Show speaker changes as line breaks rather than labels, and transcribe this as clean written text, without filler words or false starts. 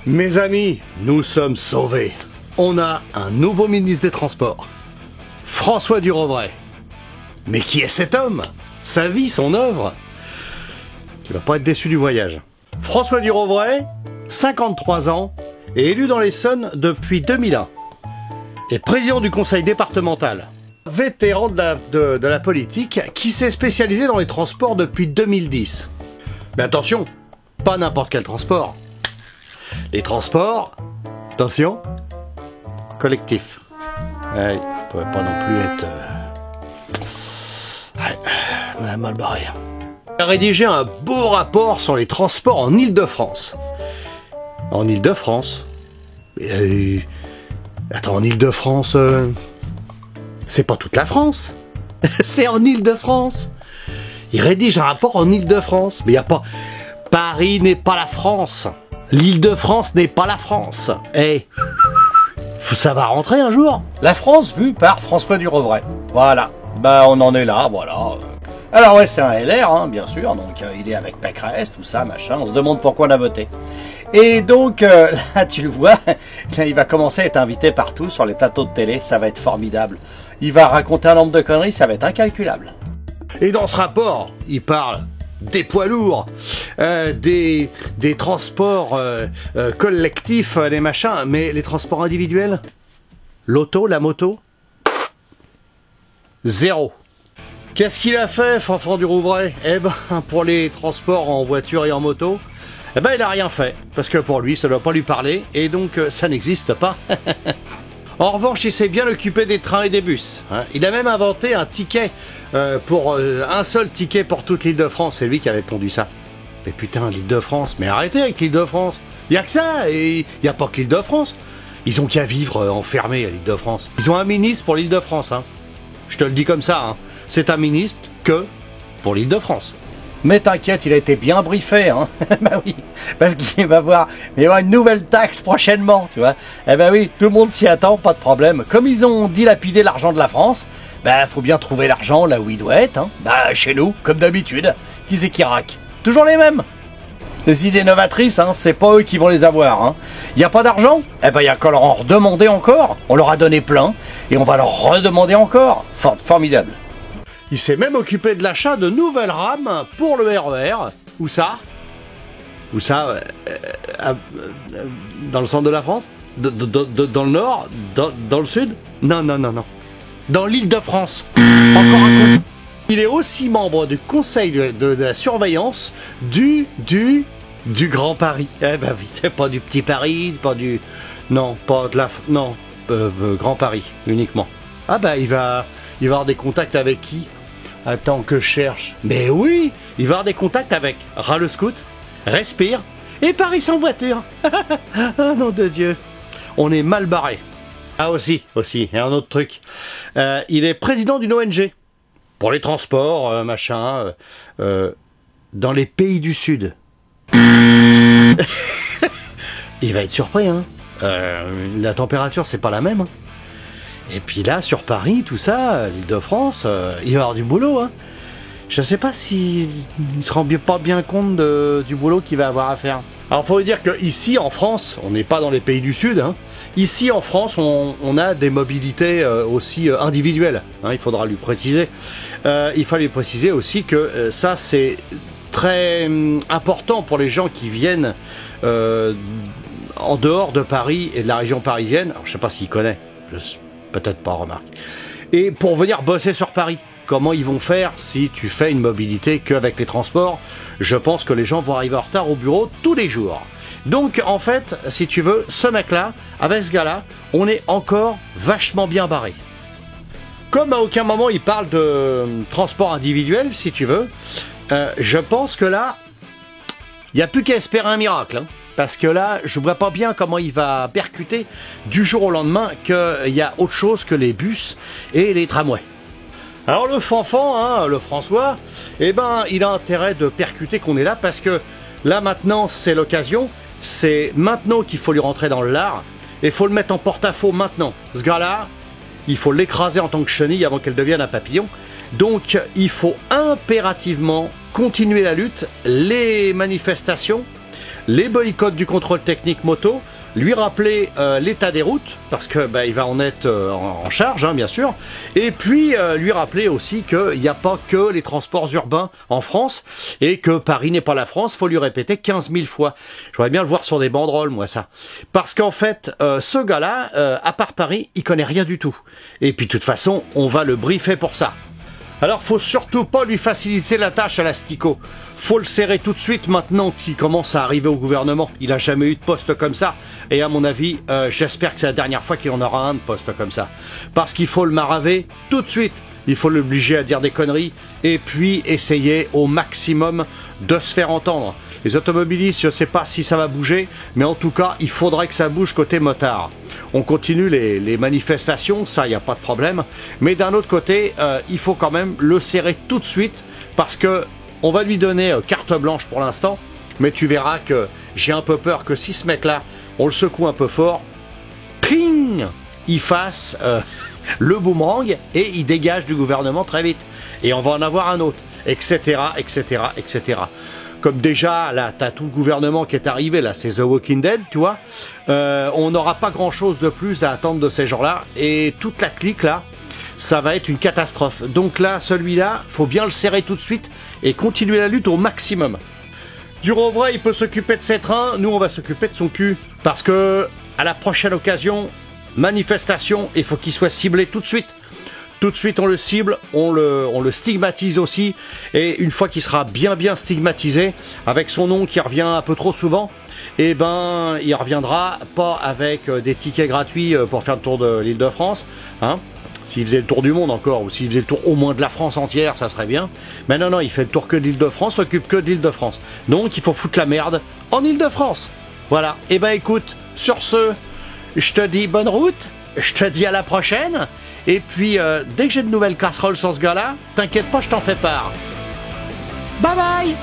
Mes amis, nous sommes sauvés. On a un nouveau ministre des Transports, François Durovray. Mais qui est cet homme? Sa vie, son œuvre? Tu vas pas être déçu du voyage. François Durovray, 53 ans, est élu dans l'Essonne depuis 2001. Et président du conseil départemental. Vétéran de la politique qui s'est spécialisé dans les transports depuis 2010. Mais attention, pas n'importe quel transport. Les transports, attention, collectifs. Ouais, ne pourrait pas non plus être... on a mal barré. Il a rédigé un beau rapport sur les transports en Île-de-France. En Île-de-France? Attends, en Île-de-France... c'est pas toute la France. C'est en Île-de-France. Il rédige un rapport en Île-de-France. Mais il n'y a pas... Paris n'est pas la France. L'Île-de-France n'est pas la France. Eh, ça va rentrer un jour.
La France vue par François Durovray. Voilà. Bah on en est là, voilà. Alors ouais, c'est un LR, hein, bien sûr. Donc il est avec Pécresse, tout ça, machin. On se demande pourquoi on a voté. Et donc là, tu le vois, il va commencer à être invité partout sur les plateaux de télé. Ça va être formidable. Il va raconter un nombre de conneries, ça va être incalculable.
Et dans ce rapport, il parle des poids lourds, des transports collectifs, les machins, mais les transports individuels, l'auto, la moto, zéro. Qu'est-ce qu'il a fait, François Durovray? Eh ben, pour les transports en voiture et en moto, eh ben, il a rien fait, parce que pour lui, ça ne doit pas lui parler, et donc ça n'existe pas. En revanche, il s'est bien occupé des trains et des bus. Hein. Il a même inventé un ticket pour un seul ticket pour toute l'Île-de-France. C'est lui qui avait pondu ça. Mais putain, l'Île-de-France, mais arrêtez avec l'Île-de-France. Il n'y a que ça, et il n'y a pas que l'Île-de-France. Ils ont qu'à vivre enfermés à l'Île-de-France. Ils ont un ministre pour l'Île-de-France. Hein. Je te le dis comme ça. Hein. C'est un ministre que pour l'Île-de-France.
Mais t'inquiète, il a été bien briefé, hein. Bah oui, parce qu'il va il y aura une nouvelle taxe prochainement, tu vois. Eh ben oui, tout le monde s'y attend, pas de problème. Comme ils ont dilapidé l'argent de la France, bah faut bien trouver l'argent là où il doit être, hein. Bah chez nous, comme d'habitude. Qui c'est qui raque? Toujours les mêmes. Les idées novatrices, hein, c'est pas eux qui vont les avoir, hein. Y a pas d'argent? Eh ben y a qu'à leur en redemander encore. On leur a donné plein, et on va leur redemander encore. Formidable.
Il s'est même occupé de l'achat de nouvelles rames pour le RER. Où ça? Où ça? Dans le centre de la France? Dans le nord? Dans le sud? Non. Dans l'Île-de-France. Encore un con. Il est aussi membre du conseil de la surveillance du Grand Paris. Eh ben oui, c'est pas du Petit Paris, pas du... Non, pas de la... Non, Grand Paris, uniquement. Ah bah il va avoir des contacts avec qui? Attends que je cherche. Mais oui, il va avoir des contacts avec Ras le Scout, Respire et Paris sans voiture. Ah nom de Dieu. On est mal barré. Ah aussi, et un autre truc. Il est président d'une ONG pour les transports, machin, dans les pays du Sud. Il va être surpris, hein. La température, c'est pas la même, hein. Et puis là, sur Paris, tout ça, l'Île-de-France, il va y avoir du boulot. Hein. Je ne sais pas s'il ne se rend pas bien compte du boulot qu'il va avoir à faire. Alors, il faut dire qu'ici, en France, on n'est pas dans les pays du Sud. Hein. Ici, en France, on a des mobilités aussi individuelles. Hein, il faudra lui préciser. Il faut lui préciser aussi que ça, c'est très important pour les gens qui viennent en dehors de Paris et de la région parisienne. Alors, je ne sais pas s'il connaît. Peut-être pas, remarque. Et pour venir bosser sur Paris, comment ils vont faire si tu fais une mobilité qu'avec les transports? Je pense que les gens vont arriver en retard au bureau tous les jours. Donc, en fait, si tu veux, ce mec-là, avec ce gars-là, on est encore vachement bien barré. Comme à aucun moment il parle de transport individuel, si tu veux, je pense que là, il n'y a plus qu'à espérer un miracle, hein. Parce que là, je ne vois pas bien comment il va percuter du jour au lendemain qu'il y a autre chose que les bus et les tramways. Alors le fanfan, hein, le François, eh ben, il a intérêt de percuter qu'on est là parce que là maintenant, c'est l'occasion. C'est maintenant qu'il faut lui rentrer dans le lard et il faut le mettre en porte-à-faux maintenant. Ce gars-là, il faut l'écraser en tant que chenille avant qu'elle devienne un papillon. Donc, il faut impérativement continuer la lutte, les manifestations, les boycotts du contrôle technique moto, lui rappeler l'état des routes, parce que il va en être en charge, hein, bien sûr, et puis lui rappeler aussi qu'il n'y a pas que les transports urbains en France, et que Paris n'est pas la France, faut lui répéter 15 000 fois. J'aurais bien le voir sur des banderoles, moi, ça. Parce qu'en fait, ce gars-là, à part Paris, il connaît rien du tout. Et puis, de toute façon, on va le briefer pour ça. Alors, faut surtout pas lui faciliter la tâche à l'asticot. Faut le serrer tout de suite maintenant qu'il commence à arriver au gouvernement. Il a jamais eu de poste comme ça. Et à mon avis, j'espère que c'est la dernière fois qu'il en aura un de poste comme ça. Parce qu'il faut le maraver tout de suite. Il faut l'obliger à dire des conneries. Et puis essayer au maximum de se faire entendre. Les automobilistes, je sais pas si ça va bouger. Mais en tout cas, il faudrait que ça bouge côté motard. On continue les manifestations, ça, il n'y a pas de problème. Mais d'un autre côté, il faut quand même le serrer tout de suite. Parce que on va lui donner carte blanche pour l'instant. Mais tu verras que j'ai un peu peur que si ce mec-là, on le secoue un peu fort, ping, il fasse le boomerang et il dégage du gouvernement très vite. Et on va en avoir un autre, etc., etc., etc. Comme déjà, là, t'as tout le gouvernement qui est arrivé, là, c'est The Walking Dead, tu vois. On n'aura pas grand-chose de plus à attendre de ces gens-là. Et toute la clique, là, ça va être une catastrophe. Donc là, celui-là, faut bien le serrer tout de suite et continuer la lutte au maximum. Durovray, il peut s'occuper de ses trains, nous, on va s'occuper de son cul. Parce que, à la prochaine occasion, manifestation, il faut qu'il soit ciblé tout de suite. Tout de suite, on le cible, on le stigmatise aussi. Et une fois qu'il sera bien stigmatisé, avec son nom qui revient un peu trop souvent, eh ben, il reviendra pas avec des tickets gratuits pour faire le tour de l'Île-de-France, hein. S'il faisait le tour du monde encore, ou s'il faisait le tour au moins de la France entière, ça serait bien. Mais non, il fait le tour que de l'Île-de-France, s'occupe que de l'Île-de-France. Donc, il faut foutre la merde en Île-de-France. Voilà. Eh ben, écoute, sur ce, je te dis bonne route, je te dis à la prochaine. Et puis, dès que j'ai de nouvelles casseroles sur ce gars-là, t'inquiète pas, je t'en fais part. Bye bye!